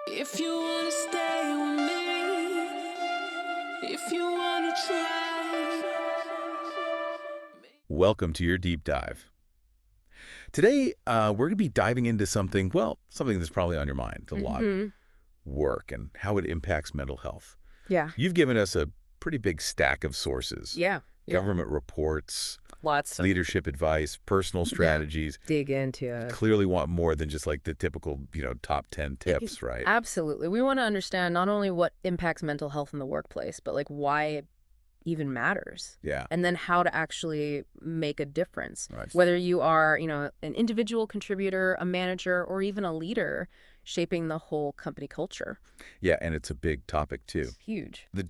If you wanna stay with me, if you wanna try. Welcome to your deep dive. Today, we're going to be diving into something that's probably on your mind a lot, work and how it impacts mental health. Yeah. You've given us a pretty big stack of sources. Yeah. Government reports, Lots of leadership advice, personal strategies. dig into it. Clearly want more than just like the typical, top 10 tips, right? Absolutely. We want to understand not only what impacts mental health in the workplace, but like why it even matters. Yeah. And then how to actually make a difference. Right. Whether you are, an individual contributor, a manager, or even a leader shaping the whole company culture. Yeah, and it's a big topic too. It's huge. The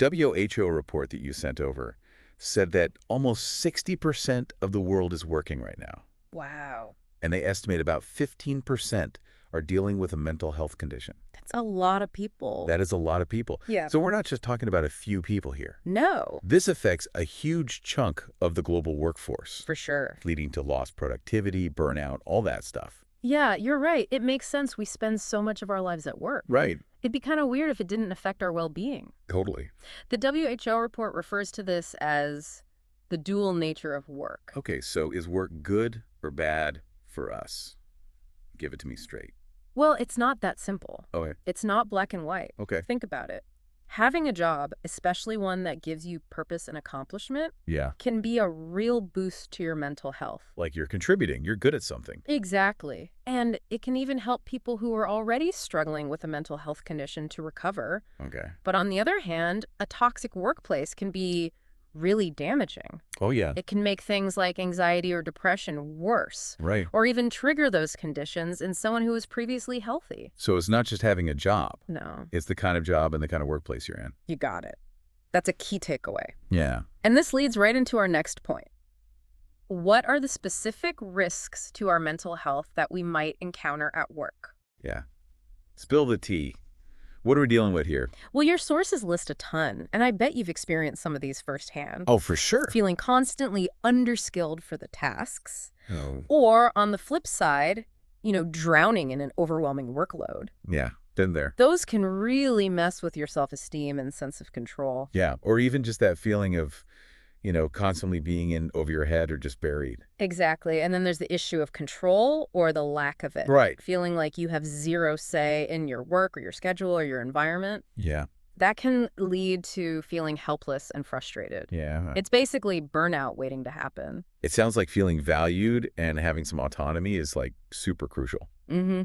WHO report that you sent over said that almost 60% of the world is working right now. Wow. And they estimate about 15% are dealing with a mental health condition. That's a lot of people. That is a lot of people. Yeah. So we're not just talking about a few people here. No. This affects a huge chunk of the global workforce, For sure. leading to lost productivity, burnout, all that stuff. Yeah, you're right. It makes sense. We spend so much of our lives at work. Right. It'd be kind of weird if it didn't affect our well-being. Totally. The WHO report refers to this as the dual nature of work. Okay, so is work good or bad for us? Give it to me straight. Well, it's not that simple. Okay. It's not black and white. Okay. Think about it. Having a job, especially one that gives you purpose and accomplishment, Yeah. can be a real boost to your mental health. Like you're contributing. You're good at something. Exactly. And it can even help people who are already struggling with a mental health condition to recover. Okay. But on the other hand, a toxic workplace can be really damaging. Oh, yeah. It can make things like anxiety or depression worse, Right. or even trigger those conditions in someone who was previously healthy. So it's not just having a job. No, It's the kind of job and the kind of workplace you're in. you got it. That's a key takeaway. Yeah. And this leads right into our next point. What are the specific risks to our mental health that we might encounter at work? Yeah. Spill the tea. What are we dealing with here? Well, your sources list a ton, and I bet you've experienced some of these firsthand. Oh, for sure. Feeling constantly underskilled for the tasks, Oh. or on the flip side, drowning in an overwhelming workload. Yeah. Been there. Those can really mess with your self-esteem and sense of control. Yeah. Or even just that feeling of, constantly being in over your head or just buried. Exactly. And then there's the issue of control or the lack of it. Right. Feeling like you have zero say in your work or your schedule or your environment. Yeah. That can lead to feeling helpless and frustrated. Yeah. It's basically burnout waiting to happen. It sounds like feeling valued and having some autonomy is like super crucial. Mm-hmm.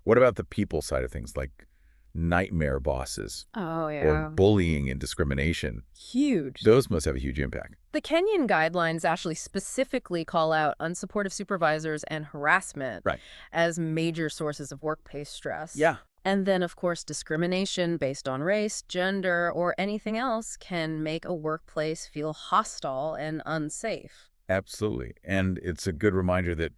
What about the people side of things, like nightmare bosses Oh, or yeah. bullying and discrimination? Huge. Those must have a huge impact. The Kenyan guidelines actually specifically call out unsupportive supervisors and harassment Right. as major sources of workplace stress. Yeah. And then, of course, discrimination based on race, gender, or anything else can make a workplace feel hostile and unsafe. Absolutely. And it's a good reminder that,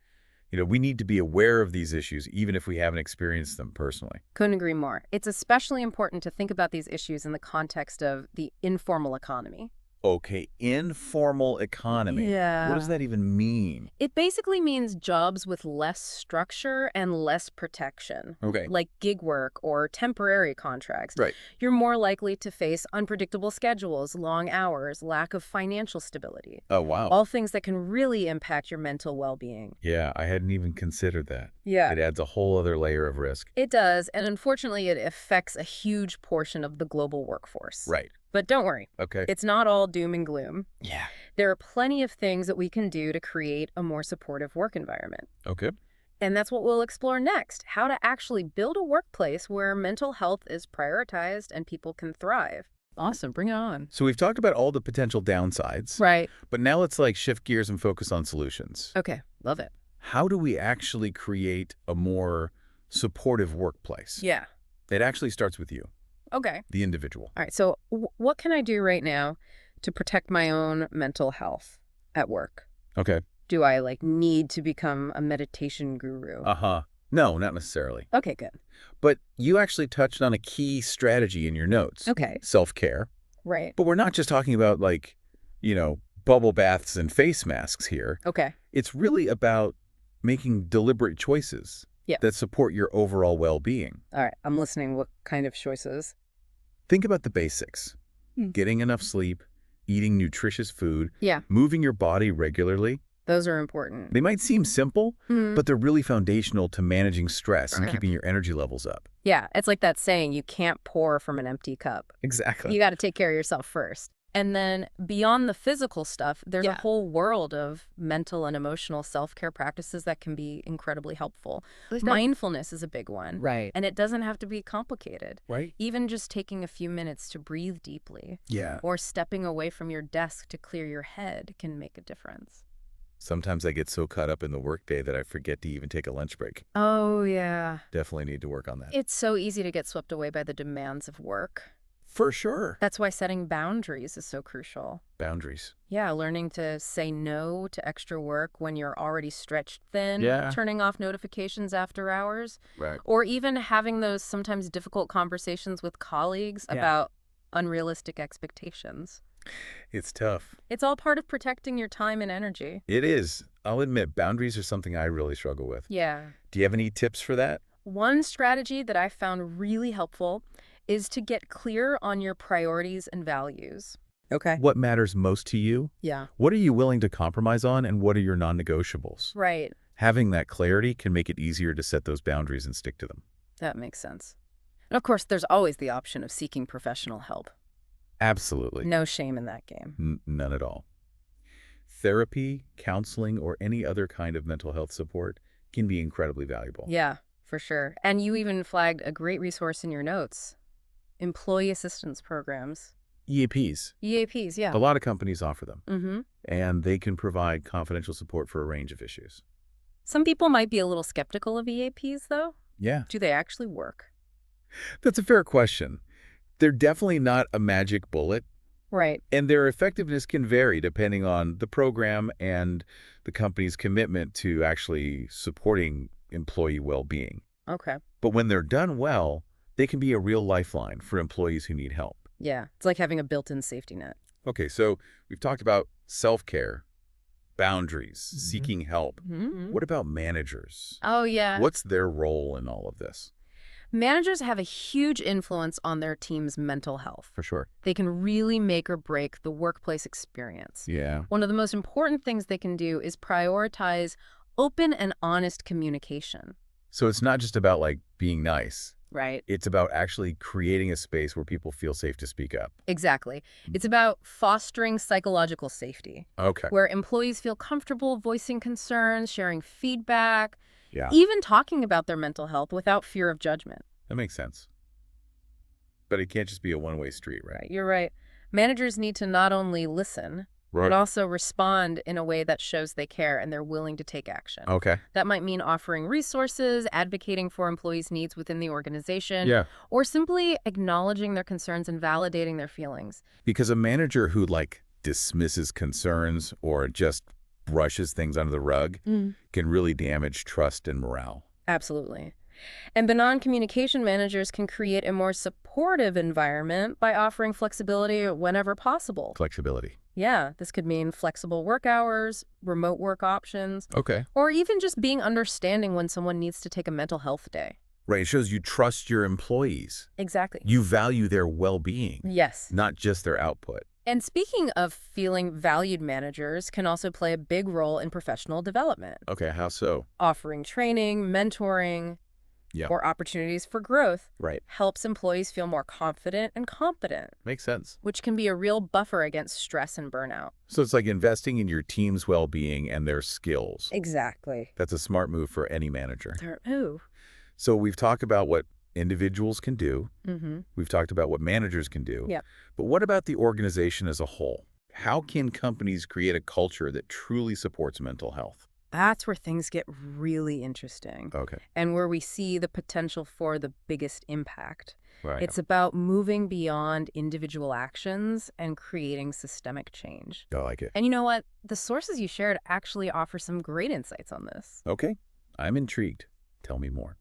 we need to be aware of these issues, even if we haven't experienced them personally. Couldn't agree more. It's especially important to think about these issues in the context of the informal economy. Okay, informal economy. Yeah. What does that even mean? It basically means jobs with less structure and less protection. Okay. Like gig work or temporary contracts. Right. You're more likely to face unpredictable schedules, long hours, lack of financial stability. Oh, wow. All things that can really impact your mental well-being. Yeah, I hadn't even considered that. Yeah. It adds a whole other layer of risk. It does, and unfortunately it affects a huge portion of the global workforce. Right. But don't worry, Okay. it's not all doom and gloom. Yeah. There are plenty of things that we can do to create a more supportive work environment. Okay. And that's what we'll explore next, how to actually build a workplace where mental health is prioritized and people can thrive. Awesome, bring it on. So we've talked about all the potential downsides, Right. but now let's shift gears and focus on solutions. Okay, love it. How do we actually create a more supportive workplace? Yeah. It actually starts with you, Okay. the individual. All right, so what can I do right now to protect my own mental health at work? Okay. Do I need to become a meditation guru? Uh-huh. No, not necessarily. Okay, good. But you actually touched on a key strategy in your notes. Okay. Self-care. Right. But we're not just talking about bubble baths and face masks here. Okay. It's really about making deliberate choices Yeah. that support your overall well-being. All right, I'm listening. What kind of choices? Think about the basics. Getting enough sleep, eating nutritious food, Yeah, moving your body regularly. those are important. They might seem simple, Hmm. but they're really foundational to managing stress and keeping your energy levels up. Yeah, it's like that saying, you can't pour from an empty cup. Exactly. You got to take care of yourself first. And then beyond the physical stuff, there's a Yeah. whole world of mental and emotional self-care practices that can be incredibly helpful. Mindfulness is a big one. Right. And it doesn't have to be complicated. Right? Even just taking a few minutes to breathe deeply Yeah. or stepping away from your desk to clear your head can make a difference. Sometimes I get so caught up in the workday that I forget to even take a lunch break. Oh, yeah. Definitely need to work on that. It's so easy to get swept away by the demands of work. For sure. That's why setting boundaries is so crucial. Boundaries. Yeah, learning to say no to extra work when you're already stretched thin, Yeah. turning off notifications after hours, Right. or even having those sometimes difficult conversations with colleagues Yeah. about unrealistic expectations. It's tough. It's all part of protecting your time and energy. It is. I'll admit, boundaries are something I really struggle with. Yeah. Do you have any tips for that? One strategy that I found really helpful is to get clear on your priorities and values. Okay. What matters most to you? Yeah. What are you willing to compromise on, and what are your non-negotiables? Right. Having that clarity can make it easier to set those boundaries and stick to them. That makes sense. And of course, there's always the option of seeking professional help. Absolutely. No shame in that game. None at all. Therapy, counseling, or any other kind of mental health support can be incredibly valuable. Yeah, for sure. And you even flagged a great resource in your notes. Employee assistance programs. EAPs. EAPs, yeah. A lot of companies offer them, Mm-hmm. and they can provide confidential support for a range of issues. Some people might be a little skeptical of EAPs, though. Yeah, Do they actually work? that's a fair question. They're definitely not a magic bullet, Right. and their effectiveness can vary depending on the program and the company's commitment to actually supporting employee well-being. Okay. But when they're done well, they can be a real lifeline for employees who need help. Yeah. It's like having a built-in safety net. Okay, so we've talked about self-care, boundaries, seeking help. Mm-hmm. What about managers? Oh, yeah. What's their role in all of this? Managers have a huge influence on their team's mental health. For sure. They can really make or break the workplace experience. Yeah. One of the most important things they can do is prioritize open and honest communication. So it's not just about like being nice. Right. It's about actually creating a space where people feel safe to speak up. Exactly. It's about fostering psychological safety, Okay. where employees feel comfortable voicing concerns, sharing feedback, Yeah, even talking about their mental health without fear of judgment. that makes sense. But it can't just be a one-way street, right? Right. You're right. Managers need to not only listen, but also respond in a way that shows they care and they're willing to take action. Okay. That might mean offering resources, advocating for employees' needs within the organization, Yeah. or simply acknowledging their concerns and validating their feelings. Because a manager who like dismisses concerns or just brushes things under the rug can really damage trust and morale. Absolutely. And the non-communication managers can create a more supportive environment by offering flexibility whenever possible. Flexibility. Yeah, this could mean flexible work hours, remote work options, Okay. or even just being understanding when someone needs to take a mental health day. Right. It shows you trust your employees. Exactly. You value their well-being, Yes. not just their output. And speaking of feeling valued, managers can also play a big role in professional development, Okay. How so? offering training, mentoring, Yeah. or opportunities for growth. Right. Helps employees feel more confident and competent, Makes sense. which can be a real buffer against stress and burnout. So it's like investing in your team's well-being and their skills. Exactly. That's a smart move for any manager. Ooh. So we've talked about what individuals can do. Mm-hmm. We've talked about what managers can do. Yeah. But what about the organization as a whole? How can companies create a culture that truly supports mental health? That's where things get really interesting Okay. and where we see the potential for the biggest impact. Right. It's about moving beyond individual actions and creating systemic change. I like it. And you know what? The sources you shared actually offer some great insights on this. Okay. I'm intrigued. Tell me more.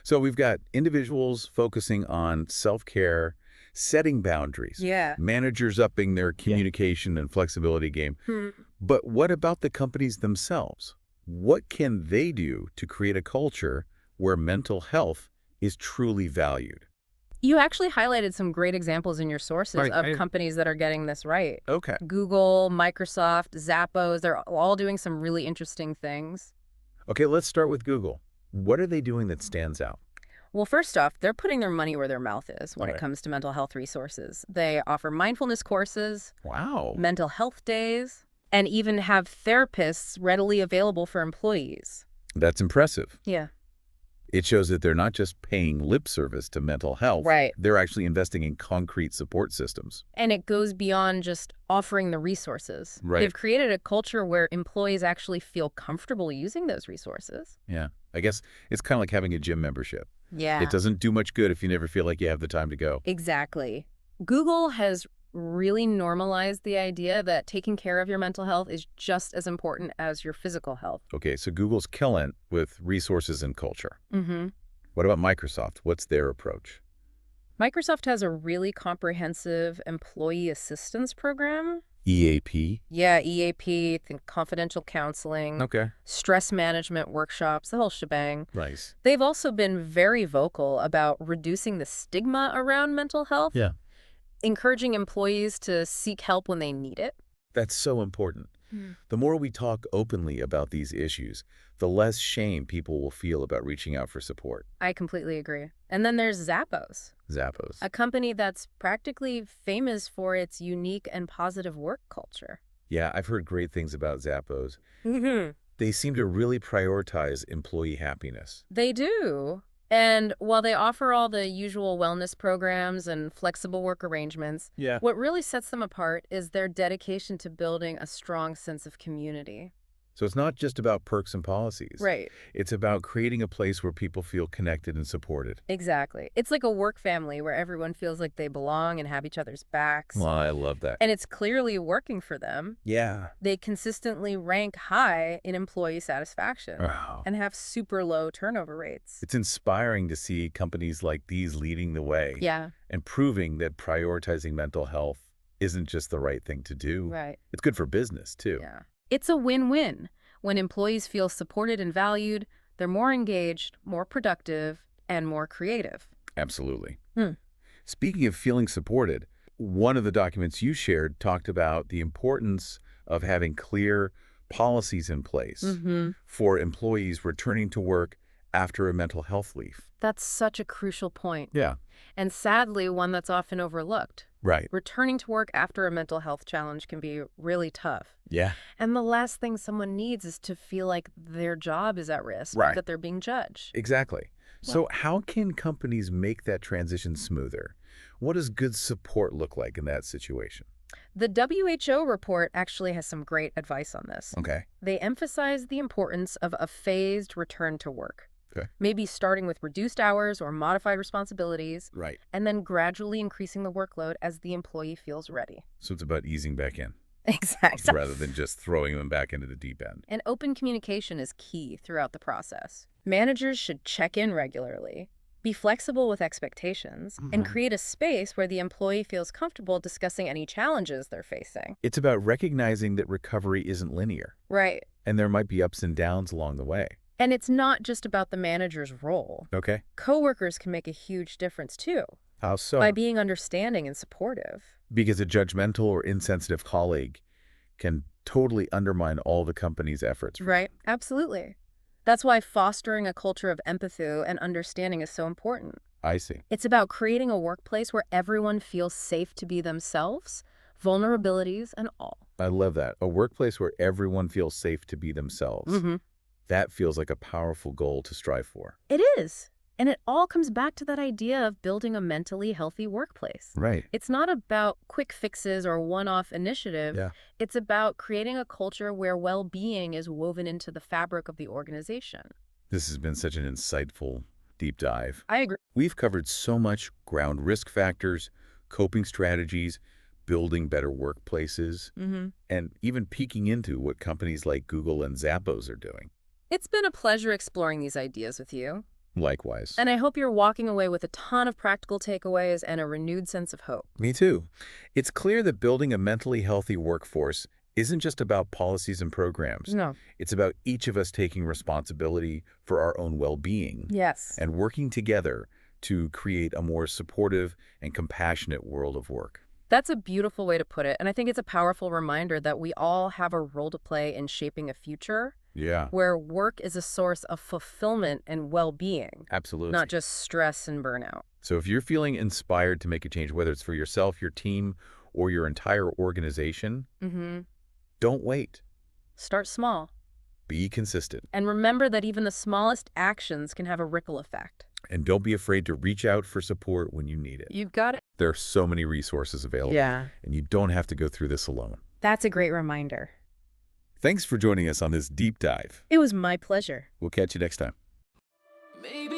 So we've got individuals focusing on self-care, setting boundaries. Yeah. Managers upping their communication and flexibility game. But what about the companies themselves? What can they do to create a culture where mental health is truly valued. You actually highlighted some great examples in your sources Right, of companies that are getting this right. Okay. Google, Microsoft, Zappos, they're all doing some really interesting things. Okay, let's start with Google. What are they doing that stands out? Well, first off, they're putting their money where their mouth is when it Okay. comes to mental health resources. They offer mindfulness courses, Wow. mental health days, and even have therapists readily available for employees. That's impressive. Yeah. It shows that they're not just paying lip service to mental health. Right. They're actually investing in concrete support systems. And it goes beyond just offering the resources. Right. They've created a culture where employees actually feel comfortable using those resources. Yeah. I guess it's kind of like having a gym membership. Yeah. It doesn't do much good if you never feel like you have the time to go. Exactly. Google has really normalized the idea that taking care of your mental health is just as important as your physical health. Okay, so Google's killing with resources and culture. Mm-hmm. What about Microsoft? What's their approach? Microsoft has a really comprehensive employee assistance program. EAP? Yeah, EAP, think confidential counseling, Okay. stress management workshops, the whole shebang. Nice. They've also been very vocal about reducing the stigma around mental health. Yeah. Encouraging employees to seek help when they need it. That's so important. The more we talk openly about these issues, the less shame people will feel about reaching out for support. I completely agree. And then there's Zappos, Zappos. a company that's practically famous for its unique and positive work culture. Yeah, I've heard great things about Zappos. Mm-hmm. They seem to really prioritize employee happiness. They do. And while they offer all the usual wellness programs and flexible work arrangements, Yeah. what really sets them apart is their dedication to building a strong sense of community. So it's not just about perks and policies. Right. It's about creating a place where people feel connected and supported. Exactly. It's like a work family where everyone feels like they belong and have each other's backs. Well, I love that. And it's clearly working for them. Yeah. They consistently rank high in employee satisfaction Wow. and have super low turnover rates. It's inspiring to see companies like these leading the way Yeah, and proving that prioritizing mental health isn't just the right thing to do. right. It's good for business, too. Yeah. It's a win-win. When employees feel supported and valued, they're more engaged, more productive, and more creative. Absolutely. Hmm. Speaking of feeling supported, one of the documents you shared talked about the importance of having clear policies in place for employees returning to work after a mental health leave. That's such a crucial point. Yeah. And sadly, one that's often overlooked. Right. Returning to work after a mental health challenge can be really tough. Yeah. And the last thing someone needs is to feel like their job is at risk, or Right. that they're being judged. Exactly. So how can companies make that transition smoother? What does good support look like in that situation? The WHO report actually has some great advice on this. Okay. They emphasize the importance of a phased return to work. Okay. Maybe starting with reduced hours or modified responsibilities, Right. and then gradually increasing the workload as the employee feels ready. So it's about easing back in Exactly. rather than just throwing them back into the deep end. And open communication is key throughout the process. Managers should check in regularly, be flexible with expectations, and create a space where the employee feels comfortable discussing any challenges they're facing. It's about recognizing that recovery isn't linear, Right. and there might be ups and downs along the way. And it's not just about the manager's role. Okay. Coworkers can make a huge difference too, How so? by being understanding and supportive. Because a judgmental or insensitive colleague can totally undermine all the company's efforts. Right. Absolutely. That's why fostering a culture of empathy and understanding is so important. I see. It's about creating a workplace where everyone feels safe to be themselves, vulnerabilities and all. I love that. A workplace where everyone feels safe to be themselves. That feels like a powerful goal to strive for. It is. And it all comes back to that idea of building a mentally healthy workplace. Right. It's not about quick fixes or one-off initiative. Yeah. It's about creating a culture where well-being is woven into the fabric of the organization. This has been such an insightful deep dive. I agree. We've covered so much ground risk factors, coping strategies, building better workplaces, and even peeking into what companies like Google and Zappos are doing. It's been a pleasure exploring these ideas with you. Likewise. And I hope you're walking away with a ton of practical takeaways and a renewed sense of hope. Me too. It's clear that building a mentally healthy workforce isn't just about policies and programs. No. It's about each of us taking responsibility for our own well-being Yes. and working together to create a more supportive and compassionate world of work. That's a beautiful way to put it. And I think it's a powerful reminder that we all have a role to play in shaping a future Yeah, where work is a source of fulfillment and well-being, absolutely. not just stress and burnout. So if you're feeling inspired to make a change, whether it's for yourself, your team, or your entire organization, don't wait. Start small. Be consistent. And remember that even the smallest actions can have a ripple effect. And don't be afraid to reach out for support when you need it. You've got it. There are so many resources available. Yeah. And you don't have to go through this alone. That's a great reminder. Thanks for joining us on this deep dive. It was my pleasure. We'll catch you next time. Maybe